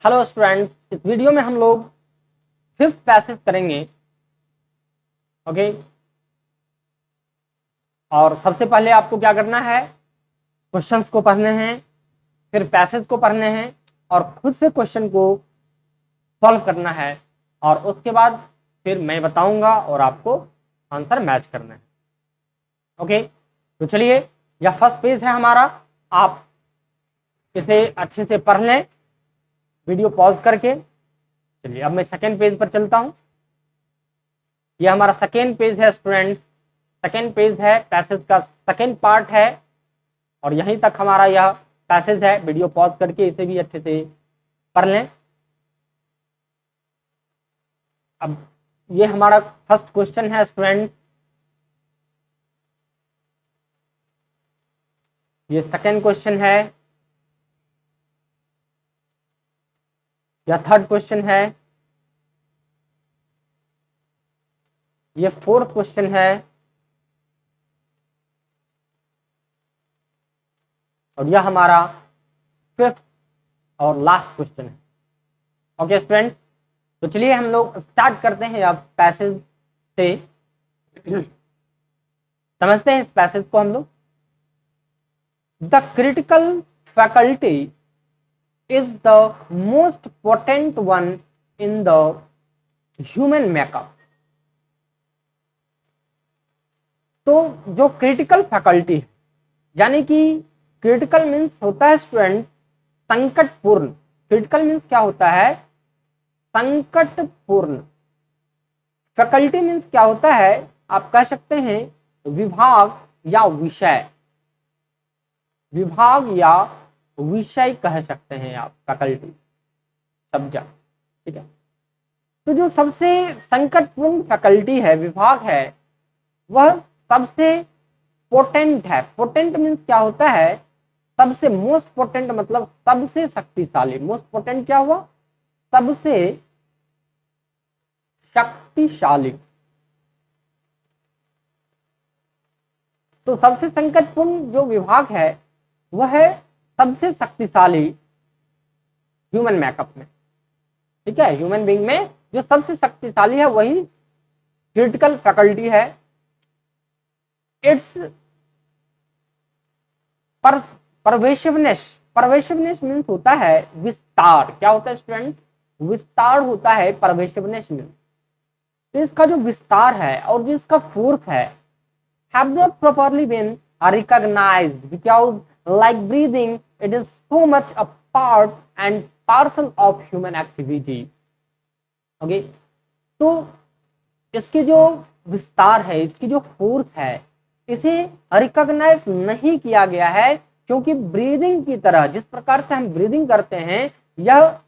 Hello students, इस video में हम लोग फिफ्थ पैसेज करेंगे। ओके, और सबसे पहले आपको क्या करना है, क्वेश्चंस को पढ़ने हैं, फिर पैसेज को पढ़ने हैं और खुद से क्वेश्चन को सॉल्व करना है, और उसके बाद फिर मैं बताऊंगा और आपको आंसर मैच करना है। ओके, तो चलिए, यह फर्स्ट पेज है हमारा। आप इसे अच्छे से पढ़ लें वीडियो पॉज करके। चलिए, अब मैं सेकेंड पेज पर चलता हूं। यह हमारा सेकेंड पेज है स्टूडेंट्स, सेकेंड पेज है, पैसेज का सेकेंड पार्ट है, और यहीं तक हमारा यह पैसेज है। वीडियो पॉज करके इसे भी अच्छे से पढ़ लें। अब ये हमारा फर्स्ट क्वेश्चन है स्टूडेंट, ये सेकेंड क्वेश्चन है, यह थर्ड क्वेश्चन है, ये फोर्थ क्वेश्चन है, और यह हमारा फिफ्थ और लास्ट क्वेश्चन है। ओके स्टूडेंट, तो चलिए हम लोग स्टार्ट करते हैं अब पैसेज से। समझते हैं इस पैसेज को हम लोग। The critical faculty is the most potent one in the human makeup. तो जो क्रिटिकल फैकल्टी है, यानी कि क्रिटिकल मीन्स होता है स्टूडेंट संकटपूर्ण। क्रिटिकल मीन्स क्या होता है, संकटपूर्ण। फैकल्टी मीन्स क्या होता है, आप कह सकते हैं विभाग या विषय, विभाग या विषय कह सकते हैं आप, फैकल्टी सब्जेक्ट। ठीक है, तो जो सबसे संकटपूर्ण फैकल्टी है, विभाग है, वह सबसे पोटेंट है। पोटेंट मीन्स क्या होता है, सबसे, मोस्ट पोटेंट मतलब सबसे शक्तिशाली। मोस्ट पोटेंट क्या हुआ, सबसे शक्तिशाली। तो सबसे संकटपूर्ण जो विभाग है वह है सबसे शक्तिशाली ह्यूमन मेकअप में। ठीक है, ह्यूमन बीइंग में जो सबसे शक्तिशाली है वही क्रिटिकल फैकल्टी है। इट्स परवेसिवनेस, परवेसिवनेस मीन्स होता है विस्तार। क्या होता है स्टूडेंट, विस्तार होता है परवेसिवनेस मीन्स। तो इसका जो विस्तार है और जो इसका फोर्स है, have not properly been recognized because like breathing it is so much a part and parcel of human activity. Okay, तो इसकी जो विस्तार है, इसकी जो फोर्स है, इसे रिकॉग्नाइज नहीं किया गया है, क्योंकि ब्रीदिंग की तरह, जिस प्रकार से हम ब्रीदिंग करते हैं, यह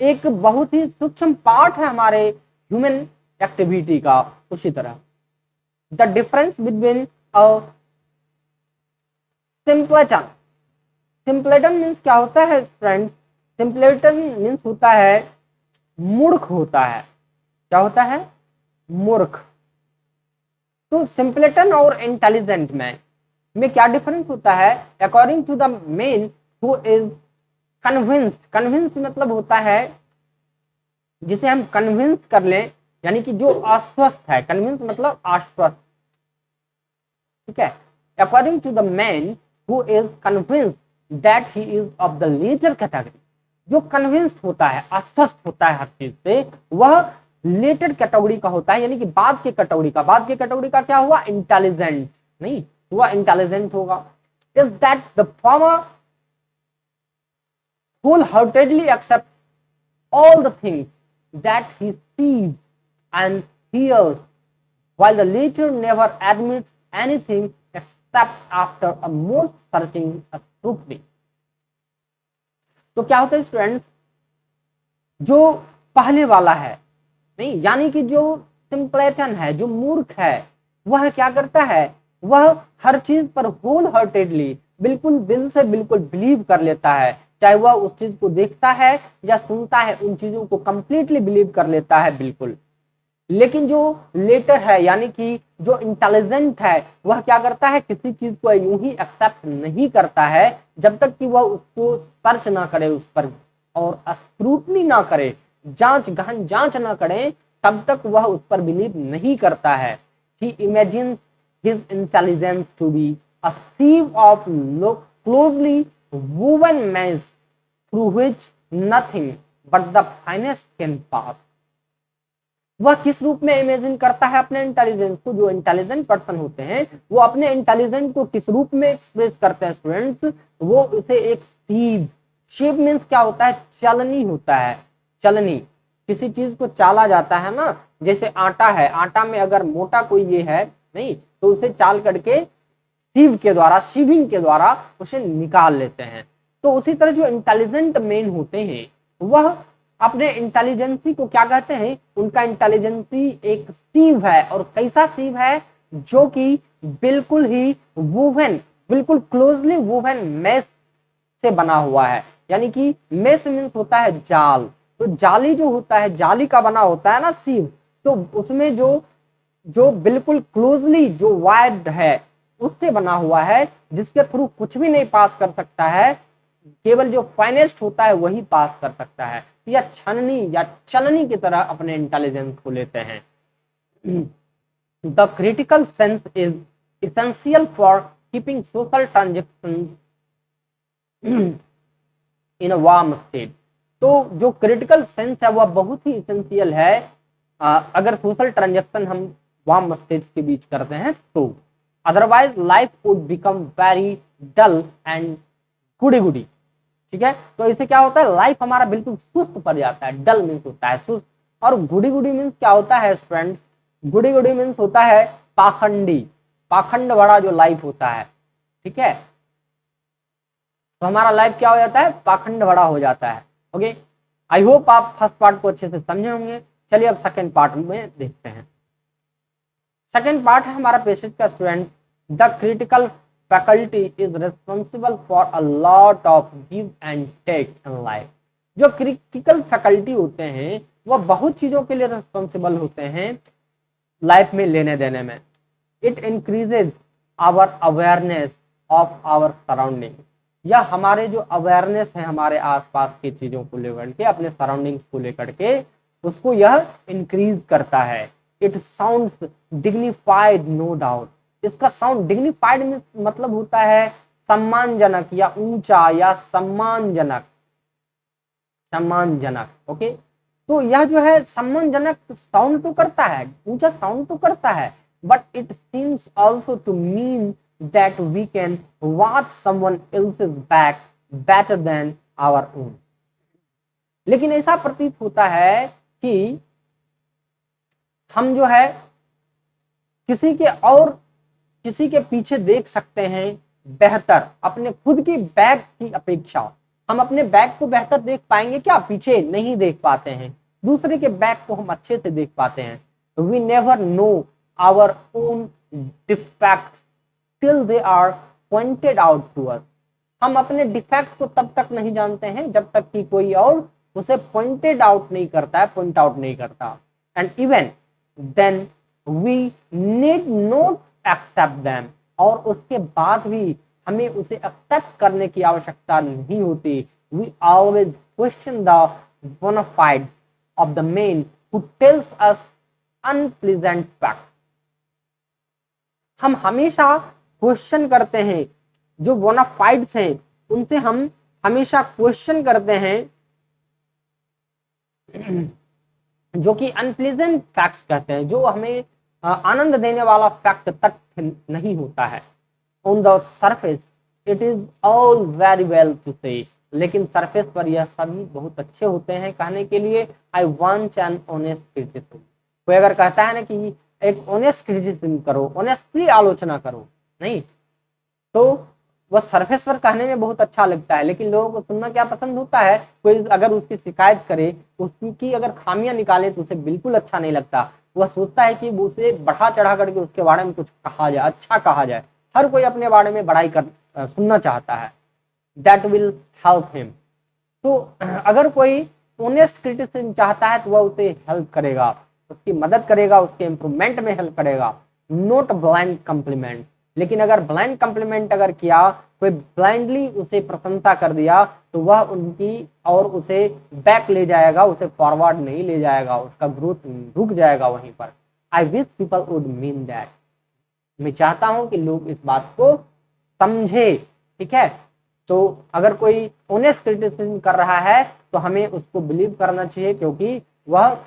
एक बहुत ही सूक्ष्म पार्ट है हमारे ह्यूमन एक्टिविटी का। उसी तरह the difference between a simpleton, simpleton means क्या होता है फ्रेंड्स, सिंपलेटन मीन्स होता है मूर्ख होता है। क्या होता है, मूर्ख। तो सिंपलेटन और इंटेलिजेंट में क्या डिफरेंस होता है, according to the man who is convinced. Convinced मतलब होता है जिसे हम कन्विंस कर लें, यानी कि जो आश्वस्त है। कन्विंस मतलब आश्वस्त। ठीक है, according to the man who is convinced that he is of the latter category. जो कन्विंस्ड होता है, आश्वस्त होता है हर चीज से, वह लेटर कैटेगरी का होता है, यानी कि बाद के कैटेगरी का। बाद के कैटेगरी का क्या हुआ, इंटेलिजेंट नहीं हुआ, इंटेलिजेंट होगा। Is that the former wholeheartedly accept all the things that he sees and hears, while the latter never admits anything except after a most searching scrutiny. तो क्या होता है स्टूडेंट्स, जो पहले वाला है नहीं, यानी कि जो सिंपलेटन है, जो मूर्ख है, वह क्या करता है, वह हर चीज पर होल हार्टेडली, बिल्कुल दिल से बिल्कुल बिलीव कर लेता है। चाहे वह उस चीज को देखता है या सुनता है, उन चीजों को कंप्लीटली बिलीव कर लेता है, बिल्कुल। लेकिन जो लेटर है, यानी कि जो इंटेलिजेंट है, वह क्या करता है, किसी चीज को यूं ही एक्सेप्ट नहीं करता है जब तक कि वह उसको सर्च ना करे उस पर, और स्क्रूटनी ना करे, गहन जांच ना करे, तब तक वह उस पर बिलीव नहीं करता है। He imagines his intelligence to be a sieve of closely woven maze through which nothing but the finest can pass. वह किस रूप में इमेजिन करता है अपने इंटेलिजेंस को? जो इंटेलिजेंट पर्सन होते हैं वो अपने इंटेलिजेंस को किस रूप में एक्सप्रेस करते हैं स्टूडेंट्स? वो उसे एक सीव, शेप मीन्स क्या होता है? चलनी होता है, चलनी। किसी चीज को चाला जाता है ना, जैसे आटा है, आटा में अगर मोटा कोई ये है नहीं तो उसे चाल करके सीव के द्वारा, सीविंग के द्वारा उसे निकाल लेते हैं। तो उसी तरह जो इंटेलिजेंट मैन होते हैं वह अपने इंटेलिजेंसी को क्या कहते हैं? उनका इंटेलिजेंसी एक सीव है। और कैसा सीव है? जो कि बिल्कुल ही वोवन, बिल्कुल क्लोजली वोवन मेश से बना हुआ है। यानी कि मेश मीन्स होता है जाल, तो जाली जो होता है, जाली का बना होता है ना सीव, तो उसमें जो बिल्कुल क्लोजली जो वायर्ड है उससे बना हुआ है, जिसके थ्रू कुछ भी नहीं पास कर सकता है, केवल जो फाइनेस्ट होता है वही पास कर सकता है। या छननी या चलनी की तरह अपने इंटेलिजेंस को लेते हैं। The critical sense is essential for keeping social transactions in a warm state. तो जो क्रिटिकल सेंस है वह बहुत ही इसेंशियल है अगर सोशल ट्रांजेक्शन हम वार्म स्टेट के बीच करते हैं तो, otherwise life would become very dull and goody goody. ठीक है, तो इससे क्या होता है? लाइफ हमारा बिल्कुल सुस्त पड़ जाता है। डल मीन्स होता है सुस्त, और गुडी गुडी मीन्स क्या होता है फ्रेंड्स? गुडी गुडी मीन्स होता है पाखंडी, पाखंड वाला जो लाइफ होता है। ठीक है, तो हमारा लाइफ क्या हो जाता है? पाखंड बड़ा हो जाता है। ओके, आई होप आप फर्स्ट पार्ट को अच्छे से समझे होंगे। चलिए अब सेकंड पार्ट में देखते हैं। सेकंड पार्ट है हमारा पैसेज का student, the critical faculty is responsible for a lot of give and take in life. जो क्रिटिकल फैकल्टी होते हैं वह बहुत चीजों के लिए रिस्पॉन्सिबल होते हैं लाइफ में लेने देने में। It increases our awareness of our surrounding, या हमारे जो अवेयरनेस है हमारे आसपास की चीजों को लेकर के, अपने सराउंडिंग्स को लेकर के, उसको यह इंक्रीज करता है। It sounds dignified no doubt. इसका साउंड डिग्निफाइड में मतलब होता है सम्मानजनक या ऊंचा या सम्मानजनक, सम्मानजनक। ओके, तो यह जो है सम्मानजनक साउंड तो करता है, ऊंचा साउंड तो करता है, but it seems also to mean that we can watch someone else's back better than our own। लेकिन ऐसा प्रतीत होता है कि हम जो है किसी के पीछे देख सकते हैं बेहतर, अपने खुद की बैक की अपेक्षा। हम अपने बैक को बेहतर देख पाएंगे क्या? पीछे नहीं देख पाते हैं, दूसरे के बैक को हम अच्छे से देख पाते हैं। We never know our own defect till they are pointed out to us। हम अपने डिफेक्ट को तब तक नहीं जानते हैं जब तक कि कोई और उसे पॉइंटेड आउट नहीं करता है, पॉइंट आउट नहीं करता। And even then we need not accept them, और उसके बाद भी हमें उसे एक्सेप्ट करने की आवश्यकता नहीं होती। We always question the bonafides of the man who tells us unpleasant facts. हम हमेशा क्वेश्चन करते हैं जो बोनाफाइड्स हैं, उनसे हम हमेशा क्वेश्चन करते हैं जो कि अनप्लीजेंट फैक्ट्स कहते हैं, जो हमें आनंद देने वाला फैक्ट तथ्य नहीं होता है। On the surface it is all very well to say, लेकिन सरफेस पर यह सभी बहुत अच्छे होते हैं कहने के लिए। I want an honest criticism. कोई अगर कहता है ना कि एक ऑनेस्ट क्रिटिसिज्म करो, ऑनेस्टली आलोचना करो, नहीं तो वह सरफेस पर कहने में बहुत अच्छा लगता है, लेकिन लोगों को सुनना क्या पसंद होता है? कोई अगर उसकी शिकायत करे, उसकी अगर खामियां निकाले तो उसे बिल्कुल अच्छा नहीं लगता। वह सोचता है कि उसे बढ़ा चढ़ा करके उसके बारे में कुछ कहा जाए, अच्छा कहा जाए। हर कोई अपने बारे में बड़ाई कर सुनना चाहता है। That will help him. तो अगर कोई ऑनेस्ट क्रिटिसिज्म चाहता है तो वह उसे हेल्प करेगा, उसकी मदद करेगा, उसके इंप्रूवमेंट में हेल्प करेगा। नोट ब्लाइंड कॉम्प्लीमेंट, लेकिन अगर ब्लाइंड कॉम्प्लीमेंट अगर किया, कोई ब्लाइंडली उसे प्रशंसा कर दिया, तो वह उनकी और उसे बैक ले जाएगा, उसे फॉरवर्ड नहीं ले जाएगा, उसका ग्रोथ रुक जाएगा वहीं पर। I wish people would mean that. मैं चाहता हूं कि लोग इस बात को समझे, ठीक है। तो अगर कोई ऑनेस्ट क्रिटिसिज्म कर रहा है तो हमें उसको बिलीव करना चाहिए, क्योंकि वह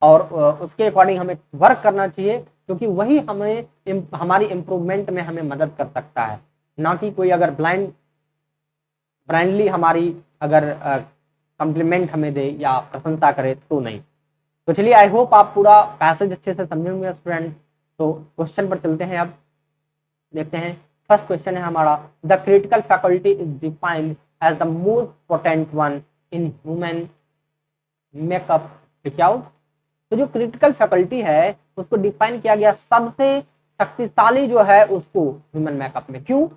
और उसके अकॉर्डिंग हमें वर्क करना चाहिए, क्योंकि वही हमें हमारी इंप्रूवमेंट में हमें मदद कर सकता है, ना कि कोई अगर ब्लाइंडली हमारी अगर कॉम्प्लीमेंट हमें दे या प्रशंसा करे तो नहीं। तो चलिए, आई होप आप पूरा पैसेज अच्छे से समझे होंगे स्टूडेंट। तो क्वेश्चन पर चलते हैं, अब देखते हैं। फर्स्ट क्वेश्चन है हमारा, the critical faculty is defined as the most potent one in human makeup. क्या? तो जो क्रिटिकल फैकल्टी है उसको डिफाइन किया गया सबसे शक्तिशाली जो है उसको ह्यूमन मेकअप में। क्यों?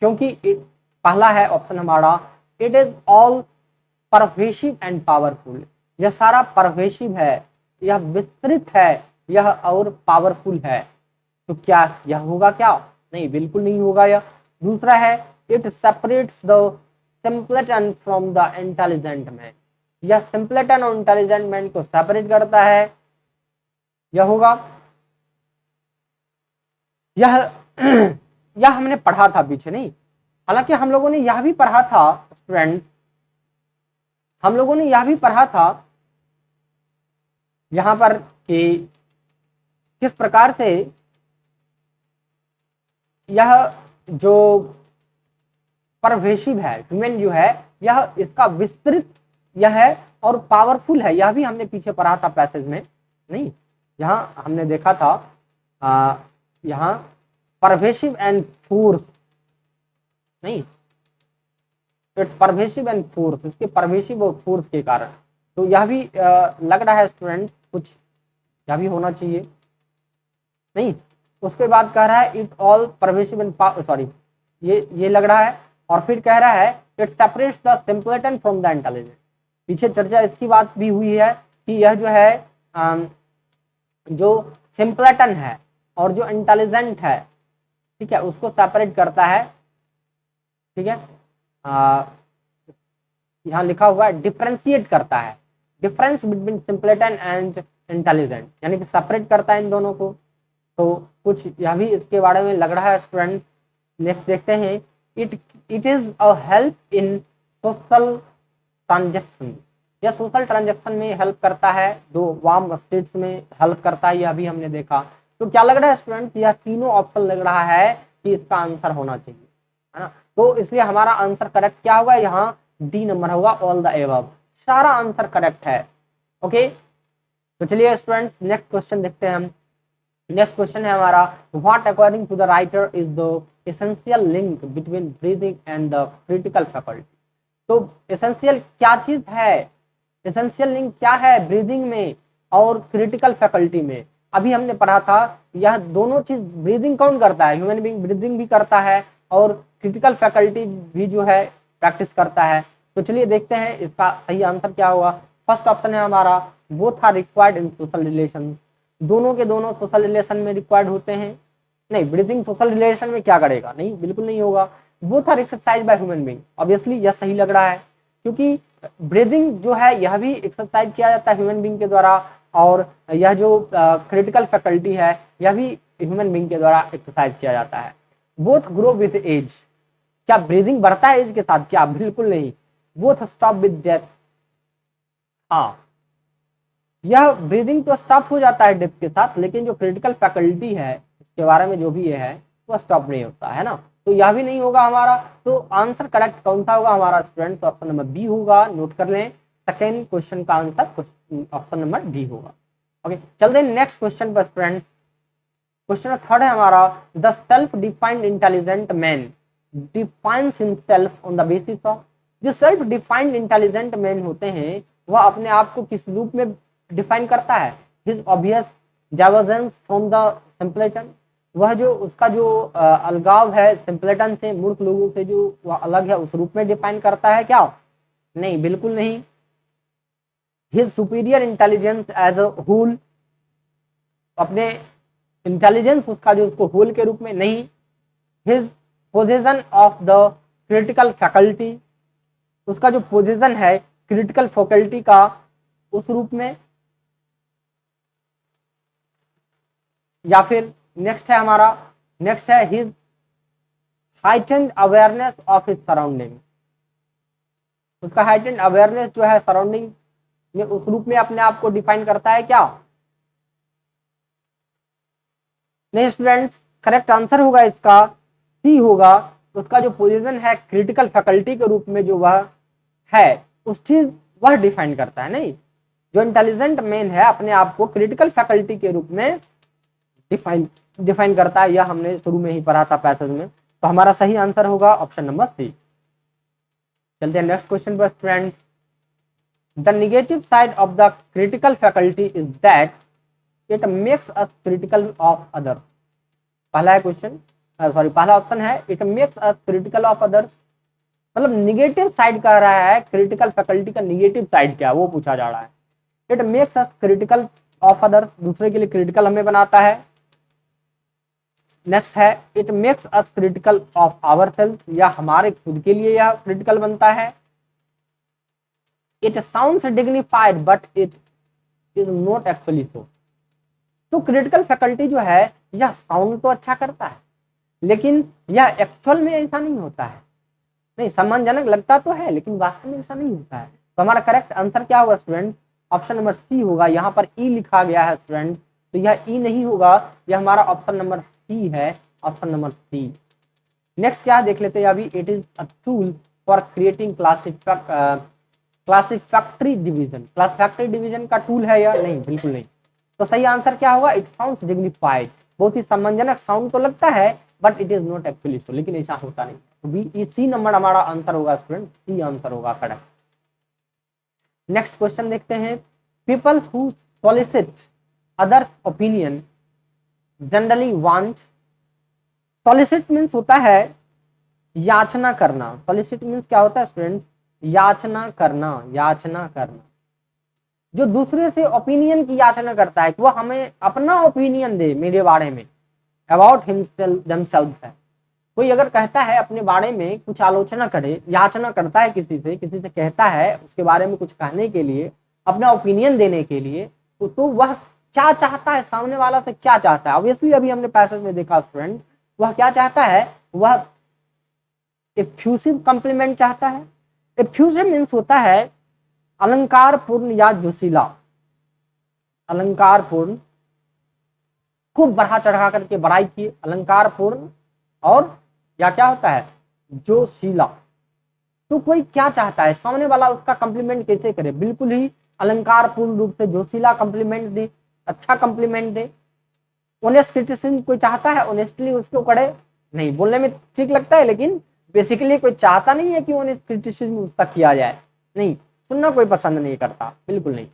क्योंकि पहला है ऑप्शन हमारा, it is all pervasive and powerful. यह सारा परवेसिव है, यह विस्तृत है, यह और पावरफुल है। तो क्या यह होगा? क्या नहीं, बिल्कुल नहीं होगा यह। दूसरा है, it separates the simpleton from the intelligent man. यह सिंपलेटन और इंटेलिजेंट मैन को सेपरेट करता है, यह होगा। यह यह हमने पढ़ा था पीछे, नहीं? हालांकि हम लोगों ने यह भी पढ़ा था स्टूडेंट, हम लोगों ने यह भी पढ़ा था यहां पर कि किस प्रकार से यह जो परवेशिव है ह्यूमन जो है, यह इसका विस्तृत यह है और पावरफुल है। यह भी हमने पीछे पढ़ा था पैसेज में, नहीं? यहाँ हमने देखा था यहाँ परवेशिव एंड फोर्स, नहीं, इट्स परवेशिव एंड फोर्स, इसके परवेशिव और फोर्स के कारण। तो यह भी लग रहा है स्टूडेंट कुछ यह भी होना चाहिए, नहीं? उसके बाद कह रहा है it all pervasive and sorry, ये लग रहा है। और फिर कह रहा है it separates the simpleton from the intelligent. पीछे चर्चा इसकी बात भी हुई है कि यह जो है जो सिंपलेटन है और जो इंटेलिजेंट है, ठीक है, उसको सेपरेट करता है, ठीक है। यहाँ लिखा हुआ है डिफरेंशिएट करता है, डिफरेंस बिटवीन सिंपलेटन एंड इंटेलिजेंट, यानी कि सेपरेट करता है इन दोनों को। तो कुछ यह भी इसके बारे में लग रहा है स्टूडेंट। नेक्स्ट देखते हैं, it is a help in social transaction. यह सोशल ट्रांजेक्शन में हेल्प करता है, दो वार्म स्टेट्स में हेल्प करता है, यह भी हमने देखा। तो क्या लग रहा है स्टूडेंट? यह तीनों ऑप्शन लग रहा है कि इसका आंसर होना चाहिए, है ना? तो इसलिए हमारा आंसर करेक्ट क्या होगा? यहाँ डी नंबर होगा, ऑल द एबव। सारा आंसर करेक्ट है। ओके, तो चलिए स्टूडेंट्स नेक्स्ट क्वेश्चन देखते हैं हम। नेक्स्ट क्वेश्चन है हमारा, what according to the writer is the essential link between breathing and the critical faculty. तो एसेंशियल क्या चीज है, एसेंशियल लिंक क्या है ब्रीदिंग में और क्रिटिकल फैकल्टी में? अभी हमने पढ़ा था यह दोनों चीज, ब्रीदिंग कौन करता है? ह्यूमन बीइंग ब्रीदिंग भी करता है और क्रिटिकल फैकल्टी भी जो है प्रैक्टिस करता है। तो चलिए देखते हैं इसका सही आंसर क्या होगा। फर्स्ट ऑप्शन है हमारा, both are required in social relation. दोनों के दोनों सोशल रिलेशन में रिक्वायर्ड होते हैं। नहीं, ब्रीदिंग सोशल रिलेशन में क्या करेगा? नहीं, बिल्कुल नहीं होगा। Both are exercise by human being, obviously यह सही लग रहा है, क्योंकि ब्रीदिंग जो है यह भी एक्सरसाइज किया जाता है ह्यूमन बीइंग के द्वारा, और यह जो क्रिटिकल फैकल्टी है यह भी ह्यूमन बीइंग के द्वारा एक्सरसाइज किया जाता है। Both grow with age. क्या ब्रीदिंग बढ़ता है एज के साथ? क्या? बिल्कुल नहीं। Both stop with death. हाँ, यह ब्रीदिंग तो स्टॉप हो जाता है डेथ के साथ, लेकिन जो क्रिटिकल फैकल्टी है इसके बारे में जो भी ये है वो स्टॉप नहीं होता है ना। तो यह भी नहीं होगा हमारा। तो आंसर करेक्ट कौन सा होगा हमारा स्टूडेंट? तो ऑप्शन नंबर बी होगा, नोट कर लें। सेकेंड क्वेश्चन का आंसर ऑप्शन नंबर बी होगा। ओके, चलते हैं नेक्स्ट क्वेश्चन पर स्टूडेंट। क्वेश्चन थर्ड है हमारा, the self defined intelligent man defines himself on the basis of. जो सेल्फ डिफाइंड इंटेलिजेंट मैन होते हैं वह अपने आप को किस रूप में डिफाइन करता है? His obvious divergence from the simpleton. वह जो उसका जो अलगाव है सिंपलेटन से, मूर्ख लोगों से जो वह अलग है, उस रूप में डिफाइन करता है क्या? नहीं, बिल्कुल नहीं। His superior intelligence as a whole, अपने इंटेलिजेंस उसका जो उसको होल के रूप में नहीं, his position of the critical faculty, उसका जो पोजीशन है क्रिटिकल फैकल्टी का उस रूप में, या फिर नेक्स्ट है हमारा, नेक्स्ट है his heightened awareness of his surrounding, उसका हाइटेंड अवेयरनेस जो है सराउंडिंग में उस रूप में अपने आप को डिफाइन करता है क्या? नहीं स्टूडेंट्स, करेक्ट आंसर होगा इसका सी होगा। उसका जो पोजीशन है क्रिटिकल फैकल्टी के रूप में जो वह है उस चीज वह डिफाइन करता है। नहीं, जो इंटेलिजेंट मैन है अपने आप को क्रिटिकल फैकल्टी के रूप में डिफाइन करता है, यह हमने शुरू में ही पढ़ा था पैसेज में। तो हमारा सही आंसर होगा ऑप्शन नंबर सी। चलते हैं नेक्स्ट क्वेश्चन पर friends. The negative side of the critical faculty is that it makes us critical of others. पहला है क्वेश्चन, सॉरी पहला ऑप्शन है it makes us critical of others, मतलब negative side कह रहा है, क्रिटिकल फैकल्टी का निगेटिव साइड क्या है वो पूछा जा रहा है। It makes us critical of others, दूसरे के लिए क्रिटिकल हमें बनाता है। नेक्स्ट है it makes us critical of ourself, या हमारे खुद के लिए यह क्रिटिकल बनता है। It sounds dignified but it is not actually so. तो क्रिटिकल फैकल्टी जो है यह साउंड तो अच्छा करता है, लेकिन यह एक्चुअल में ऐसा नहीं होता है। नहीं, सम्मानजनक लगता तो है लेकिन वास्तव में ऐसा नहीं होता है। तो हमारा करेक्ट आंसर क्या होगा स्टूडेंट? ऑप्शन नंबर सी होगा। यहाँ पर ई लिखा गया है स्टूडेंट, तो यह ई नहीं होगा, यह हमारा ऑप्शन नंबर सी है, ऑप्शन नंबर सी। नेक्स्ट क्या देख लेते हैं अभी। It is a tool for creating classificatory division. Classificatory division का टूल है या नहीं? बिल्कुल नहीं। तो सही आंसर क्या होगा? इट साउंड्स डिग्निफाइड, बहुत ही सम्मानजनक साउंड तो लगता है but it is not actually सो, लेकिन ऐसा होता नहीं। तो बी सी नंबर हमारा आंसर होगा स्टूडेंट, सी आंसर होगा करेक्ट। नेक्स्ट क्वेश्चन देखते हैं। People who solicit others opinion generally want. Solicit means होता है याचना करना। सॉलिसिट मीन्स क्या होता है स्टूडेंट? याचना करना, याचना करना। जो दूसरे से ओपिनियन की याचना करता है कि वह हमें अपना ओपिनियन दे मेरे बारे में, अबाउट हिमसेल्फ देमसेल्फ है। कोई अगर कहता है अपने बारे में कुछ आलोचना करे, याचना करता है किसी से कहता है उसके बारे में कुछ कहने के लिए, अपना ओपिनियन देने के लिए, तो वह क्या चाहता है, सामने वाला से क्या चाहता है? ऑब्वियसली अभी हमने पैसेज में देखा स्टूडेंट, वह क्या चाहता है? वह एफ्यूसिव कॉम्प्लीमेंट चाहता है। एफ्यूसिव मीन्स होता है अलंकार पूर्ण या जोशीला। अलंकार पूर्ण, खूब बढ़ा चढ़ा करके बड़ाई किए, अलंकार पूर्ण, और या क्या होता है? जोशीला। तो कोई क्या चाहता है, सामने वाला उसका कॉम्प्लीमेंट कैसे करे? बिल्कुल ही अलंकार पूर्ण रूप से जोशीला कॉम्प्लीमेंट दे, अच्छा कॉम्प्लीमेंट दे। ऑनेस्ट क्रिटिसिज्म कोई चाहता है ऑनेस्टली उसको करे? नहीं, बोलने में ठीक लगता है लेकिन बेसिकली कोई चाहता नहीं है कि ऑनेस्ट क्रिटिसिज्म उसका किया जाए। नहीं, सुनना कोई पसंद नहीं करता, बिल्कुल नहीं।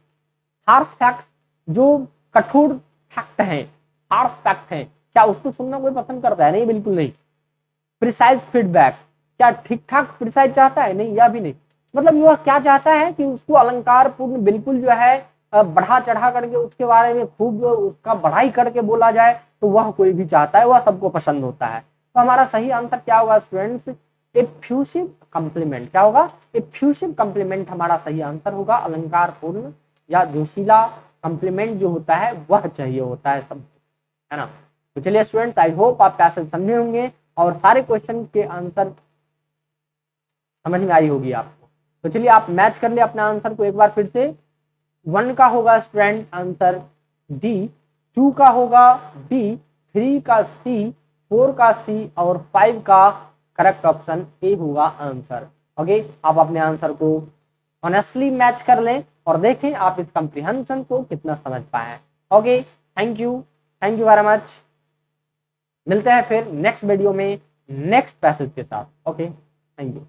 हार्श फैक्ट, जो कठोर फैक्ट है, हार्श फैक्ट है, क्या उसको सुनना कोई पसंद करता है? नहीं, बिल्कुल नहीं। प्रिसाइज फीडबैक, क्या ठीक ठाक प्रिसाइज चाहता है? नहीं, यह भी नहीं। मतलब वह क्या चाहता है कि उसको अलंकार पूर्ण बिल्कुल जो है बढ़ा चढ़ा करके उसके बारे में खूब उसका बढ़ाई करके बोला जाए, तो वह कोई भी चाहता है, वह सबको पसंद होता है। तो हमारा सही आंसर क्या होगा स्टूडेंट्स? एफ्यूसिव कॉम्प्लीमेंट। क्या होगा? एफ्यूसिव कॉम्प्लीमेंट हमारा सही आंसर होगा। अलंकार पूर्ण या जोशीला कॉम्प्लीमेंट जो होता है वह चाहिए होता है सब, है ना। तो चलिए स्टूडेंट्स, आई होप आप पैसेज समझे होंगे और सारे क्वेश्चन के आंसर समझ में आई होगी आपको। तो चलिए आप मैच कर ले अपने आंसर को एक बार फिर से। 1 का होगा स्टूडेंट आंसर डी, 2 का होगा बी, 3 का सी, 4 का सी और 5 का करेक्ट ऑप्शन ए होगा आंसर। ओके, आप अपने आंसर को ऑनेस्टली मैच कर लें और देखें आप इस कॉम्प्रिहेंशन को कितना समझ पाए। Okay, thank you very much. मिलते हैं फिर नेक्स्ट वीडियो में नेक्स्ट पैसेज के साथ। Okay, thank you.